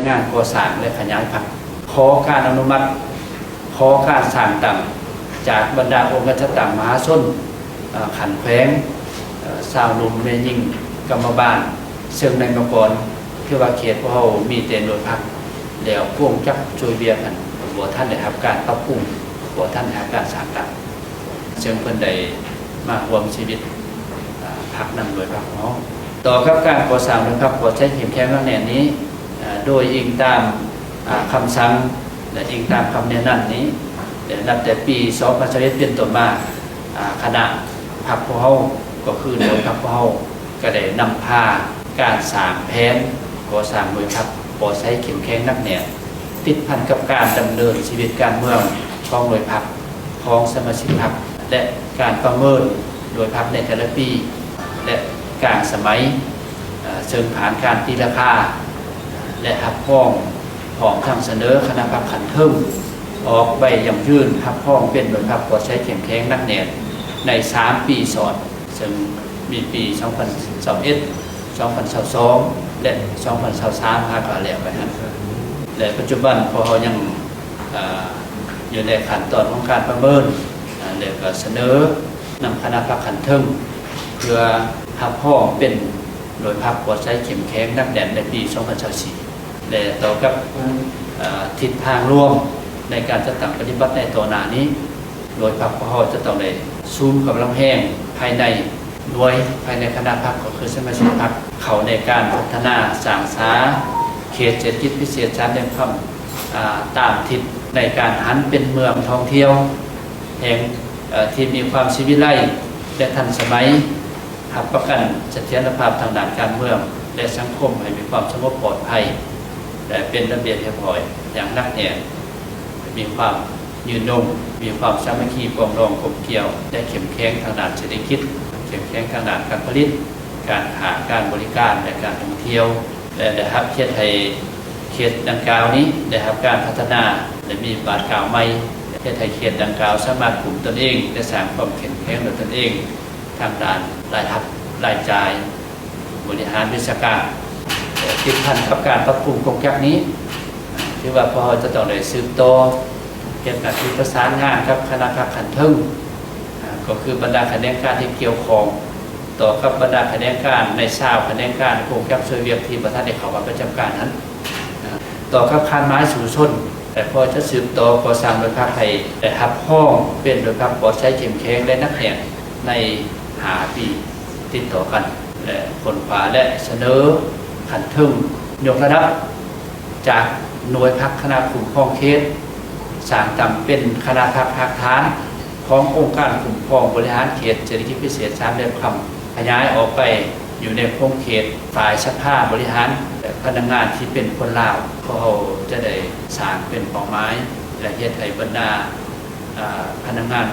งานก่อสร้างและขยายพันธุ์ขอการอนุมัติขอการสร้างต่ำจากบรรดาองค์กษัตริย์ต่างมหาชนขันแขวงสาวนุ่มแม่ยิ่งกรรมบาลเชิงในเมื่อก่อนที่ว่าเขตพวกเขามีแต่หน่วยพักแล้วพวกจักช่วยเบียร์กันบัวท่านได้รับการปรับปรุงบัวท่านได้รับการสร้างต่ำเชิงเพิ่นได้มาร่วมชีวิตพักนำหน่วยพักของเขาต่อครับการก่อสร้างหน่วยพักก่อใช้เข้มแข็งแน่นนี้โดยอิงตามคำสั่งและอิงตามคำแนะนำนี้นับแต่ปี2021เป็นต้นมาคณะพรรคพวกเขาก็คือหน่วยพรรคพวกเขาก็ได้นำพาการสร้างแผนก่อสร้างหน่วยพรรคก่อใช้เข้มแข็งนักแน่ติดพันกับการดำเนินชีวิตการเมืองของหน่วยพรรคของสมาชิกพรรคและการประเมินโดยพรรคในแต่ละปีและการสมัยเชิงผ่านการตีราคาและหักพ้องของทางเสนอคณะพรรคขันเทิมออกใบอย่างยื่นหักพ้องเป็นหน่วยพรรคก่อใช้เข้มแข็งนักแน่ใน3 ปีซ้อนซึ่งมีปี2021 2022และ2023ก็แล้วไปครับและปัจจุบันพอเขายังอยู่ในขั้นตอนของการประเมินแล้วก็เสนอนำคณะพรรคขันเทิงเพื่อหักพ้องเป็นหน่วยพรรคก่อใช้เข้มแข็งนักแน่ในปี2024และต่อกับทิศทางร่วมในการจัดตั้งปฏิบัติในต่อหน้านี้โดยพรรคพอจะต้องได้ซูมกับลำแห้งภายในหน่วยภายในคณะพรรคก็คือสมาชิกพรรคเขาในการพัฒนาสร้างสรรค์เขตเศรษฐกิจพิเศษชายแดนคำตามทิศในการหันเป็นเมืองท่องเที่ยวแห่งที่มีความชีวิไลและทันสมัยหับประกันเสถียรภาพทางด้านการเมืองและสังคมให้มีความสงบปลอดภัยและเป็นระเบียบเรียบร้อยอย่างนักแน่มีความยืนยงมีความสามัคคีปรองดองกลมเกลียวและเข้มแข็งทางด้านเศรษฐกิจเข้มแข็งทางด้านการผลิตการค้าการบริการและการท่องเที่ยวและได้รับเขตไทยเขตดังกล่าวนี้ได้รับการพัฒนาและมีบาทกล่าวใหม่เขตไทยเขตดังกล่าวสามารถกลุ่มตนเองและสร้างความเข้มแข็งโดยตนเองทางด้านรายรับรายจ่ายบริหารราชการติดพันกับการปรับปรุงโครงการนี้ที่ว่าพอจะต้องได้สืบต่อเกี่ยวกับที่ประสานงานกับคณะพรรคขันเทิงก็คือบรรดาคะแนนการที่เกี่ยวข้องต่อกับบรรดาคะแนนการในชาวคะแนนการโครงการช่วยเหลือที่ประธานได้เข้ามาประจำการนั้นต่อกับคานไม้สู่ชนแต่พอจะสืบต่อก่อสร้างโดยพรรคไทยแต่ทับห้องเป็นโดยพรรคก่อใช้เข้มแข็งและนักแน่ใน5 ปีติดต่อกันและคนขวาและเสนอขันเทิงยกระดับจากหน่วยพรรคคณะกลุ่มพ้องเขตสร้างตำเป็นคณะพรรคภาคฐานขององค์การกลุ่มพ้องบริหารเขตเศรษฐกิจพิเศษชายแดนคำขยายออกไปอยู่ในโครงเขตฝ่ายสภาบริหารและพนักงานที่เป็นคนลาวเขาจะได้สร้างเป็นเป้าหมายและเฮ็ดให้บรรดาพนักงาน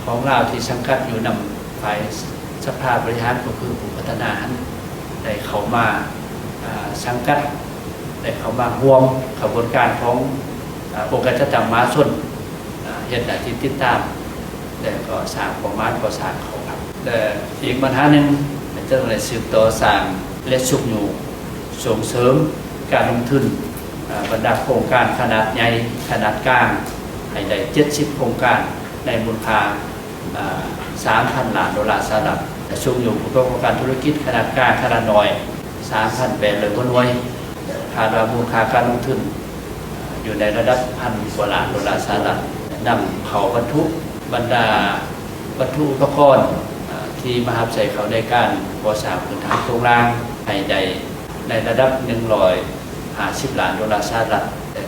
ของลาวที่สังกัดอยู่นำฝ่ายสภาบริหารก็คือผู้พัฒนาได้เข้ามาสังกัดได้เข้ามาร่วมขบวนการขององค์การจัดตั้งมหาชนเฮ็ดหน้าที่ติดตามและก็สร้างเป้าหมายก่อสร้างเขาครับและอีกปัญหาหนึ่งจะต้องได้สืบต่อสร้างและสุขอยู่ส่งเสริมการลงทุนบรรดาโครงการขนาดใหญ่ขนาดกลางให้ได้70 โครงการในมูลค่า3,000 ล้านดอลลาร์สหรัฐส่งอยู่โครงการธุรกิจขนาดกลางขนาดน้อย 3,800 กว่าหน่วยคาดว่ามูลค่าการลงทุนอยู่ในระดับ1,000 กว่าล้านดอลลาร์สหรัฐนำเขาบรรทุกบรรดาวัตถุอุปกรณ์ที่มหาวิทยาลัยเขาในการก่อสร้างพื้นฐานโครงล่างให้ได้ในระดับ150 ล้านดอลลาร์สหรัฐ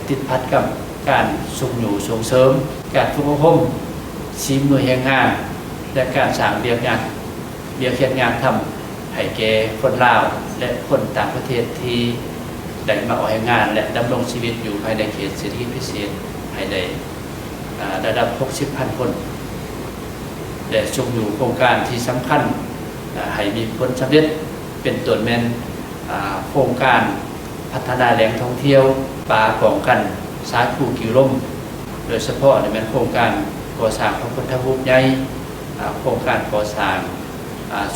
ติดพัดกับการส่งอยู่ส่งเสริมการฝึกอบรมชีมือแห่งงานและการสร้างเบียกเฮ็ดงานทำให้แก่คนลาวและคนต่างประเทศที่ได้มาออกแห่งงานและดำรงชีวิตอยู่ภายในเขตเศรษฐกิจพิเศษให้ได้ระดับ 60,000 คนและทรงอยู่โครงการที่สำคัญให้มีผลสำเร็จเป็นต้นแม่นโครงการพัฒนาแหล่งท่องเที่ยวป่าของกันสายภูกิ่วลมโดยเฉพาะในแม่นโครงการก่อสร้างพระพุทธรูปใหญ่โครงการก่อสร้าง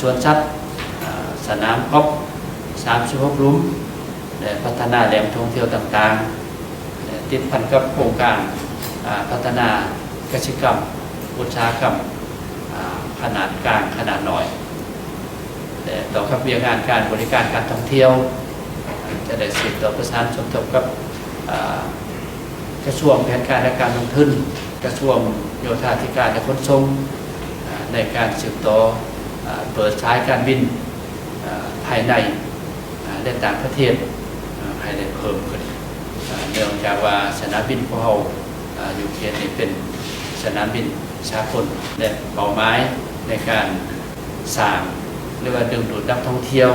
สวนสัตว์สนามกอล์ฟ36 หลุม และพัฒนาแหล่งท่องเที่ยวต่างๆติดพันกับโครงการพัฒนากสิกรรมอุตสาหกรรมขนาดกลางขนาดน้อยต่อกับเวียงงานการบริการการท่องเที่ยวจะได้สืบต่อประสานสมทบกับกระทรวงแผนการและการลงทุนกระทรวงโยธาธิการและขนส่งในการสืบต่อเปิดสายการบินภายในและต่างประเทศให้ได้เพิ่มขึ้นเนื่องจากว่าสนามบินของเราอยู่เขตนี้เป็นสนามบินสากลและเป้าหมายในการสร้างหรือว่าดึงดูดนักท่องเที่ยว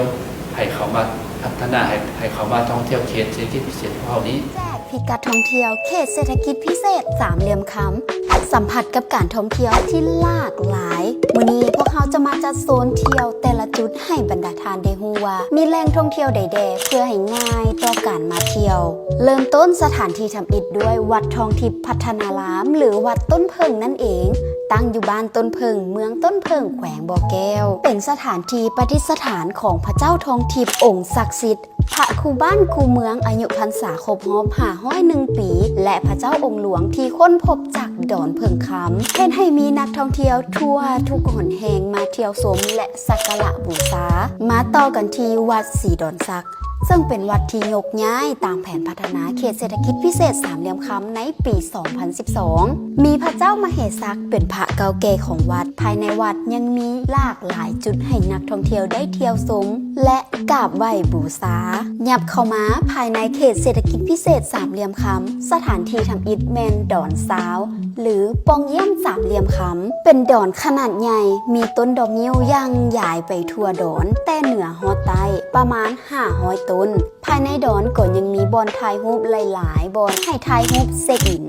ให้เขามาพัฒนาให้เขามาท่องเที่ยวเขตเศรษฐกิจพิเศษของเรานี้แจกพิกัดท่องเที่ยวเขตเศรษฐกิจพิเศษสามเหลี่ยมคำสัมผัสกับการท่องเที่ยวที่หลากหลายวันนี้พวกเขาจะมาจัดโซนเที่ยวแต่ละจุดให้บรรดาทานได้ฮู้ว่ามีแหล่งท่องเที่ยวใดๆเพื่อให้ง่ายต่อการมาเที่ยวเริ่มต้นสถานที่ทำอิฐด้วยวัดทองทิพย์พัฒนารามหรือวัดต้นเพิงนั่นเองตั้งอยู่บ้านต้นเพิงเมืองต้นเพิงแขวงบ่อแก้วเป็นสถานที่ประดิษฐานของพระเจ้าทองทิพย์องค์ศักดิ์สิทธิ์พระคูบ้านคูเมืองอายุพรรษาครบรอบ501 ปีและพระเจ้าองค์หลวงที่ค้นพบจากดอนเพิงคำเห็นให้มีนักท่องเที่ยวทั่วทุกหนแห่งมาเที่ยวชมและสักการะบูชามาต่อกันที่วัดศรีดอนซักซึ่งเป็นวัดที่ยกย้ายตามแผนพัฒนาเขตเศรษฐกิจพิเศษสามเหลี่ยมคำในปี 2012 มีพระเจ้ามเหสักเป็นพระเก่าแก่ของวัดภายในวัดยังมีหลากหลายจุดให้นักท่องเที่ยวได้เที่ยวชมและกราบไหว้บูชายับเข้ามาภายในเขตเศรษฐกิจพิเศษสามเหลี่ยมคำสถานที่ทำอิฐแมนดอนซาวหรือปองเยี่ยมสามเหลี่ยมคำเป็นดอนขนาดใหญ่มีต้นดอกนิ้วย่างใหญ่ไปทั่วดอนแต่เหนือฮอดใต้ประมาณ500 ต้นภายในดอนก็ยังมีบอนถ่ายรูปหลายๆบอนให้ถ่ายรูปเซ็กอิน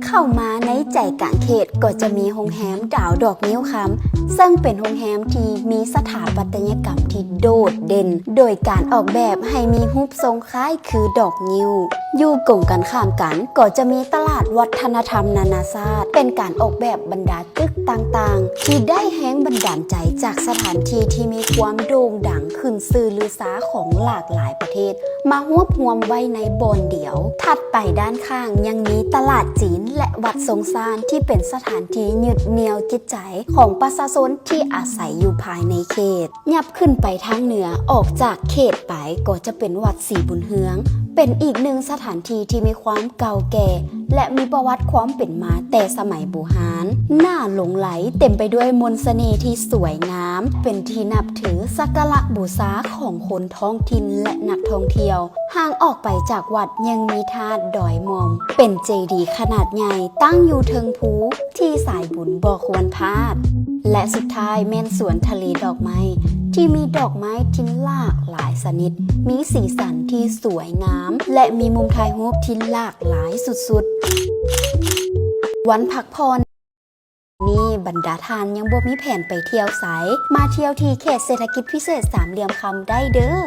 เข้ามาในใจกลางเขตก็จะมีโรงแรมดาวดอกนิ้วคำซึ่งเป็นโรงแรมที่มีสถาปัตยกรรมที่โดดเด่นโดยการออกแบบให้มีรูปทรงคล้ายคือดอกนิ้วอยู่กงกันข้ามกันก็จะมีตลาดวัฒนธรรมนานาชาติเป็นการออกแบบบรรดาตึกต่างๆที่ได้แห้งบันดาลใจจากสถานที่ที่มีความโด่งดังขึ้นซื่อลือสาของหลากหลายประเทศมารวบรวมไว้ในบอนเดียวถัดไปด้านข้างยังมีตลาดจีนและวัดทรงซานที่เป็นสถานที่ยึดเหนี่ยวจิตใจของประชาชนที่อาศัยอยู่ภายในเขตยับขึ้นไปทางเหนือออกจากเขตไปก็จะเป็นวัดศรีบุญเฮืองเป็นอีกหนึ่งสถานที่ที่มีความเก่าแก่และมีประวัติความเป็นมาแต่สมัยโบราณน่าหลงไหลเต็มไปด้วยมนต์เสน่ห์ที่สวยงามเป็นที่นับถือสักการะบูชาของคนท้องถิ่นและนักท่องเที่ยวห่างออกไปจากวัดยังมีธาตุดอยมอมเป็นเจดีย์ขนาดใหญ่ตั้งอยู่เทิงภูที่สายบุญบ่ควรพลาดและสุดท้ายแม่นสวนทะเลดอกไม้ที่มีดอกไม้ที่หลากหลายชนิดมีสีสันที่สวยงามและมีมุมถ่ายรูปที่หลากหลายสุดๆวันพักผ่อนนี่บรรดาทานยังบ่มีแผนไปเที่ยวไสมาเที่ยวที่เขตเศรษฐกิจพิเศษสามเหลี่ยมคำได้เด้อ